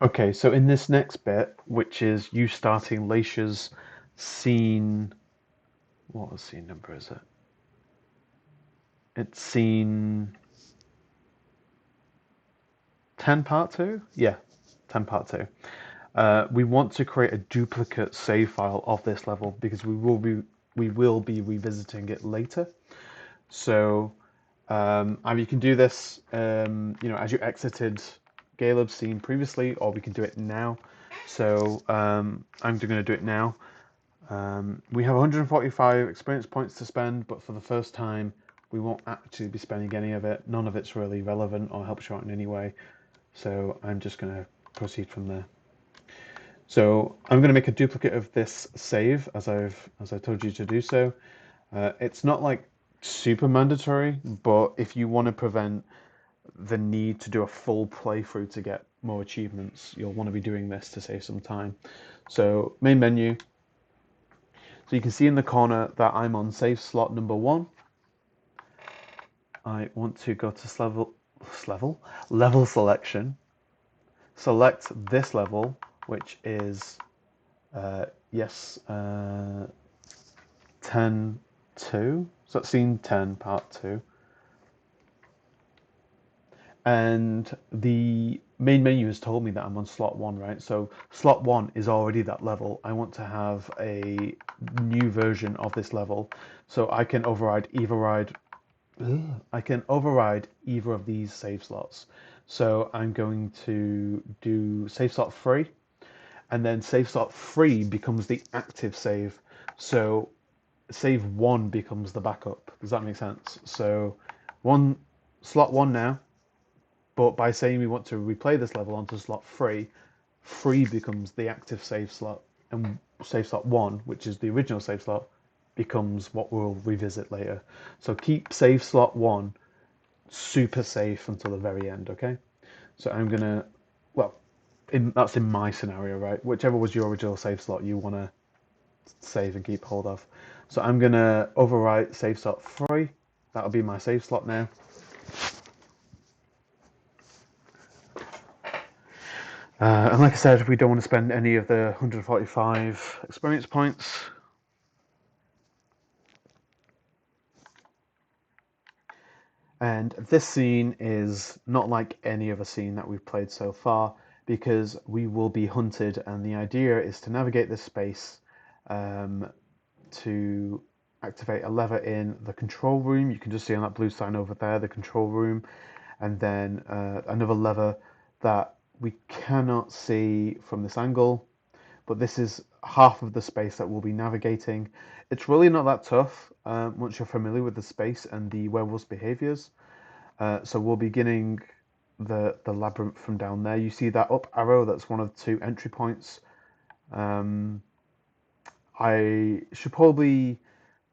Okay, so in this next bit, which is you starting Leysha's scene, what scene number is it? It's scene 10 part 2? Yeah, 10 part 2. We want to create a duplicate save file of this level because we will be revisiting it later. So either you can do this, as you exited Caleb's scene previously, or we can do it now. So I'm going to do it now. We have 145 experience points to spend, but for the first time, we won't actually be spending any of it. None of it's really relevant or helps you out in any way. So I'm just going to proceed from there. So I'm going to make a duplicate of this save as I told you to do so. It's not like super mandatory, but if you want to prevent the need to do a full playthrough to get more achievements, you'll want to be doing this to save some time. So main menu. So you can see in the corner that I'm on save slot number 1. I want to go to level selection. Select this level, which is yes, 10 2. So that's scene 10, part 2. And the main menu has told me that I'm on slot 1, right? So slot 1 is already that level. I want to have a new version of this level. So I can override either of these save slots. So I'm going to do save slot 3, and then save slot 3 becomes the active save. So save 1 becomes the backup. Does that make sense? So one slot 1 now, but by saying we want to replay this level onto slot 3, 3 becomes the active save slot, and save slot 1, which is the original save slot, becomes what we'll revisit later. So keep save slot 1 super safe until the very end, okay? So I'm gonna, well, that's in my scenario, right? Whichever was your original save slot you want to save and keep hold of. So I'm gonna overwrite save slot 3. That'll be my save slot now. And like I said, we don't want to spend any of the 145 experience points. And this scene is not like any other scene that we've played so far because we will be hunted, and the idea is to navigate this space um, to activate a lever in the control room. You can just see on that blue sign over there, the control room, and then another lever that we cannot see from this angle, but this is half of the space that we'll be navigating. It's really not that tough once you're familiar with the space and the werewolf's behaviors. So we'll be beginning the labyrinth from down there. You see that up arrow? That's one of the 2 entry points. Um, I should probably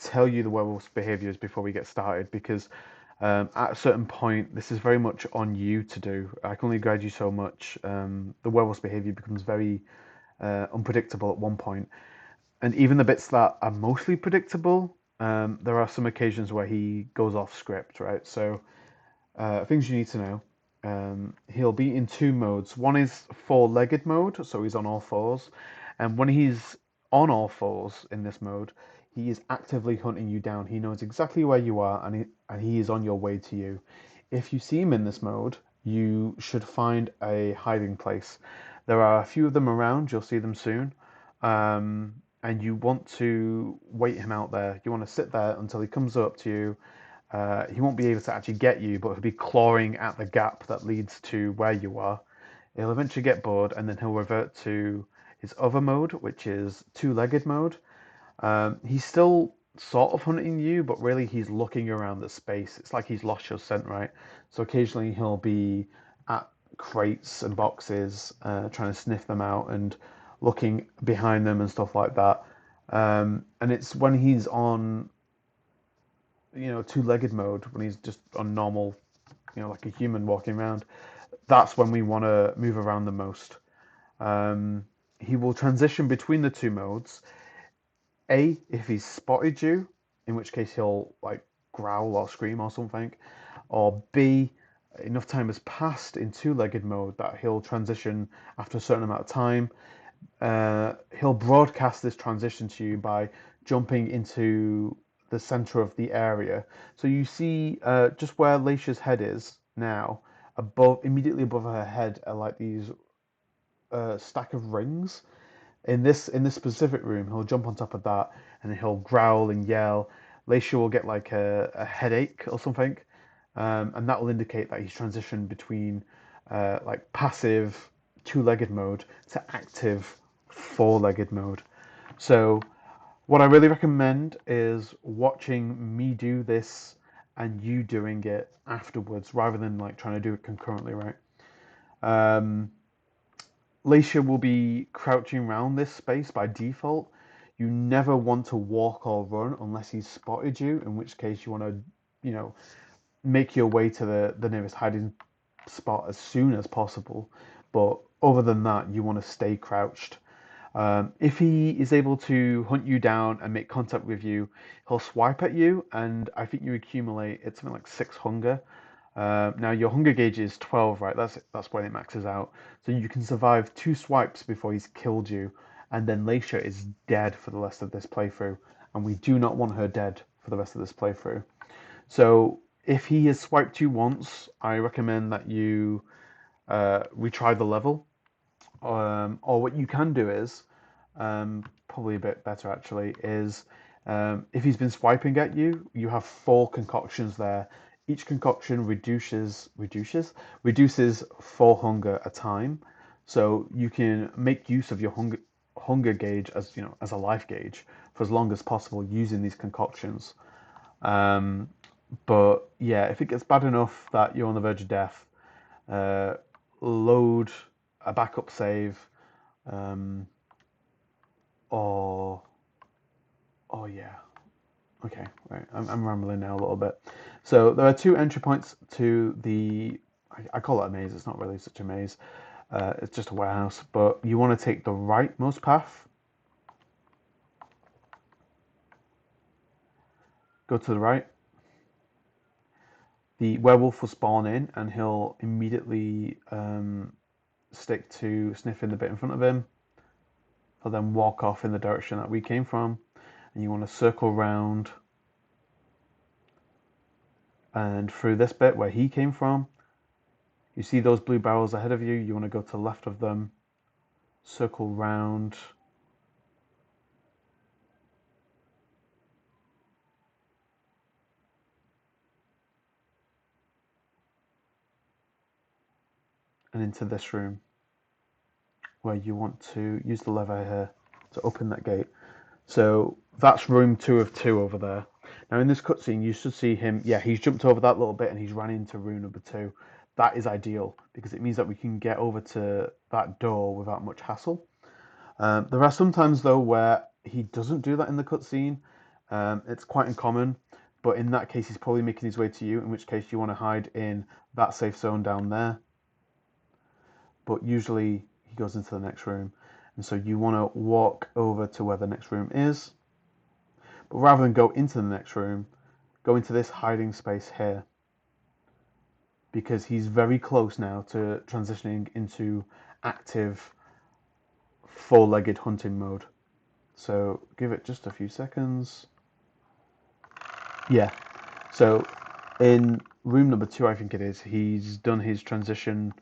tell you the werewolf's behaviors before we get started because at a certain point, this is very much on you to do. I can only guide you so much. The werewolf's behavior becomes very unpredictable at one point, and even the bits that are mostly predictable, there are some occasions where he goes off script, right? So things you need to know. He'll be in 2 modes. One is 4-legged mode, so he's on all fours. And when he's on all fours in this mode, he is actively hunting you down. He knows exactly where you are, and he is on your way to you. If you see him in this mode, you should find a hiding place. There are a few of them around, you'll see them soon. And you want to wait him out there. You want to sit there until he comes up to you. He won't be able to actually get you, but he'll be clawing at the gap that leads to where you are. He'll eventually get bored, and then he'll revert to his other mode, which is 2-legged mode. He's still sort of hunting you, but really he's looking around the space. It's like he's lost your scent, right? So occasionally he'll be at crates and boxes, trying to sniff them out and looking behind them and stuff like that. And it's when he's on 2-legged mode, when he's just on normal, like a human walking around, that's when we want to move around the most. Um, he will transition between the 2 modes. A, if he's spotted you, in which case he'll like growl or scream or something, or B, enough time has passed in two-legged mode that he'll transition after a certain amount of time. He'll broadcast this transition to you by jumping into the center of the area. So you see just where Leysha's head is now, immediately above her head are like these stack of rings. In this specific room, he'll jump on top of that and he'll growl and yell. Leysha will get like a headache or something, and that will indicate that he's transitioned between like passive two-legged mode to active four-legged mode. So what I really recommend is watching me do this and you doing it afterwards rather than like trying to do it concurrently, right? Um, Leysha will be crouching around this space by default. You never want to walk or run unless he's spotted you, in which case you want to, you know, make your way to the nearest hiding spot as soon as possible. But other than that, you want to stay crouched. If he is able to hunt you down and make contact with you, he'll swipe at you, and I think you accumulate it's something like 6 hunger. Now your hunger gauge is 12, right? That's when it maxes out. So you can survive 2 swipes before he's killed you, and then Leysha is dead for the rest of this playthrough, and we do not want her dead for the rest of this playthrough. So if he has swiped you once, I recommend that you retry the level. Or what you can do is, probably a bit better actually, is if he's been swiping at you, you have 4 concoctions there. Each concoction reduces 4 hunger a time, so you can make use of your hunger gauge as as a life gauge for as long as possible using these concoctions. Um, but yeah, if it gets bad enough that you're on the verge of death, uh, load a backup save, um, or oh yeah, okay, right. I'm rambling now a little bit. So there are 2 entry points to the. I call it a maze. It's not really such a maze. It's just a warehouse. But you want to take the rightmost path. Go to the right. The werewolf will spawn in, and he'll immediately stick to sniffing the bit in front of him. He'll then walk off in the direction that we came from, and you want to circle round and through this bit where he came from. You see those blue barrels ahead of you, you want to go to the left of them, circle round, and into this room where you want to use the lever here to open that gate. So that's room 2 of 2 over there. Now in this cutscene, you should see him. Yeah, he's jumped over that little bit and he's ran into room number 2. That is ideal because it means that we can get over to that door without much hassle. There are some times though where he doesn't do that in the cutscene. It's quite uncommon, but in that case, he's probably making his way to you. In which case, you want to hide in that safe zone down there. But usually, he goes into the next room, and so you want to walk over to where the next room is. But rather than go into the next room, go into this hiding space here because he's very close now to transitioning into active four-legged hunting mode. So give it just a few seconds. Yeah. So in room number 2, I think it is, he's done his transition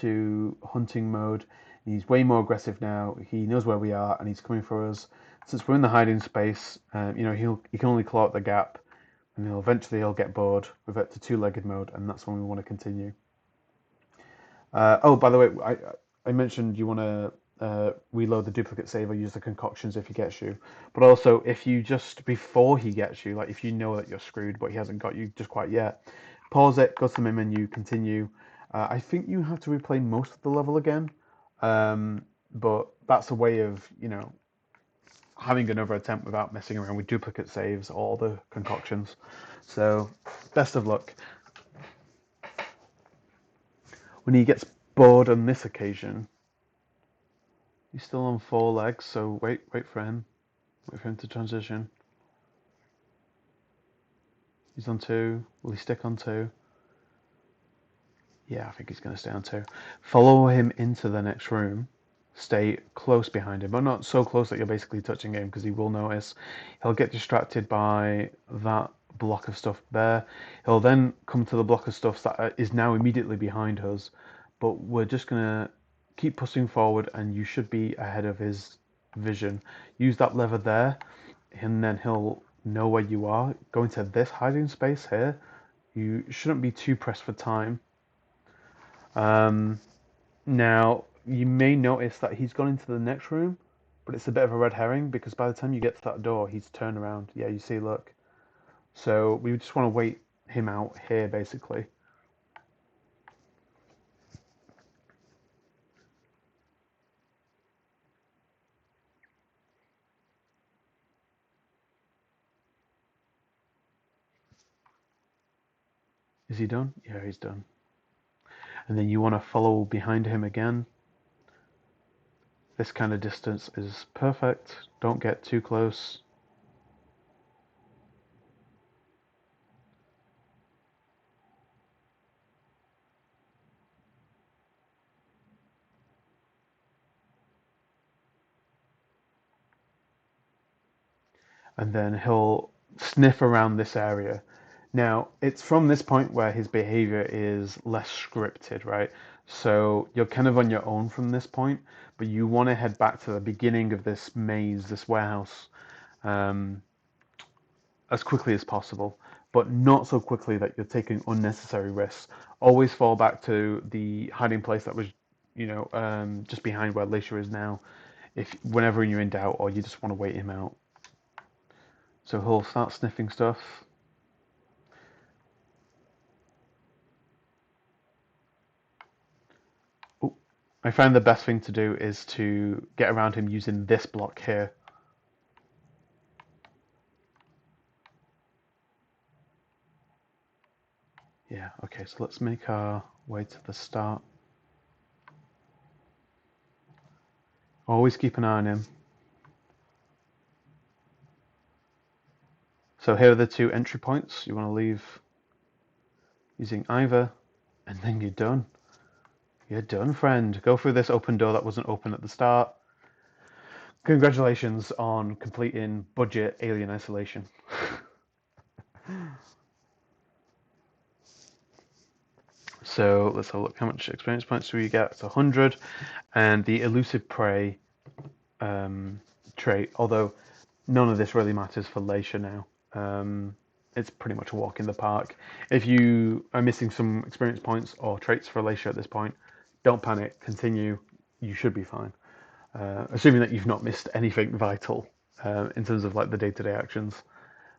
to hunting mode. He's way more aggressive now. He knows where we are and he's coming for us. Since we're in the hiding space, he can only claw out the gap, and he'll get bored, revert to two-legged mode, and that's when we want to continue. Oh, by the way, I mentioned you want to reload the duplicate save or use the concoctions if he gets you. But also, if you just before he gets you, like if you know that you're screwed but he hasn't got you just quite yet, pause it, go to the main menu, continue. I think you have to replay most of the level again, but that's a way of having another attempt without messing around with duplicate saves or the concoctions. So, best of luck. When he gets bored on this occasion, he's still on 4 legs, so wait for him. Wait for him to transition. He's on 2. Will he stick on 2? Yeah, I think he's going to stay on 2. Follow him into the next room. Stay close behind him, but not so close that you're basically touching him, because he will notice. He'll get distracted by that block of stuff there. He'll then come to the block of stuff that is now immediately behind us, but we're just going to keep pushing forward, and you should be ahead of his vision. Use that lever there, and then he'll know where you are. Go into this hiding space here. You shouldn't be too pressed for time. Now, you may notice that he's gone into the next room, but it's a bit of a red herring, because by the time you get to that door, he's turned around. Yeah, you see, look. So we just want to wait him out here, basically. Is he done? Yeah, he's done. And then you want to follow behind him again. This kind of distance is perfect. Don't get too close. And then he'll sniff around this area. Now, it's from this point where his behavior is less scripted, right? So you're kind of on your own from this point, but you want to head back to the beginning of this maze, this warehouse, um, as quickly as possible, but not so quickly that you're taking unnecessary risks. Always fall back to the hiding place that was, just behind where Leysha is now, if whenever you're in doubt or you just want to wait him out. So he'll start sniffing stuff. Ooh. I find the best thing to do is to get around him using this block here. Yeah, okay, so let's make our way to the start. Always keep an eye on him. So here are the 2 entry points. You want to leave using either, and then you're done. You're done, friend. Go through this open door that wasn't open at the start. Congratulations on completing budget Alien Isolation. So let's have a look. How much experience points do we get? It's 100. And the elusive prey trait, although none of this really matters for Leysha now. It's pretty much a walk in the park. If you are missing some experience points or traits for Leysha at this point, don't panic. Continue. You should be fine. Assuming that you've not missed anything vital in terms of like the day-to-day actions.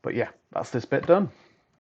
But yeah, that's this bit done.